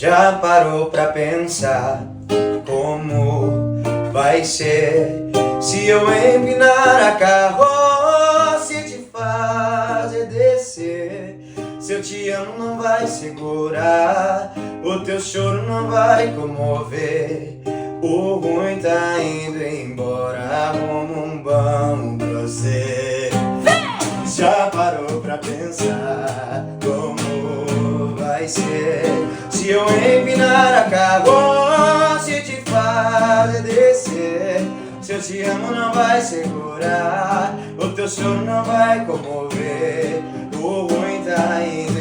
Já parou pra pensar como vai ser se eu empinar a carroça e te fazer descer? Se eu te amo não vai segurar, o teu choro não vai comover. O ruim tá indo embora, arruma um bom pra você. Já parou pra pensar como vai ser se eu empinar a carroça e te fazer descer? Se eu te amo não vai segurar, o teu choro não vai comover. O ruim tá indo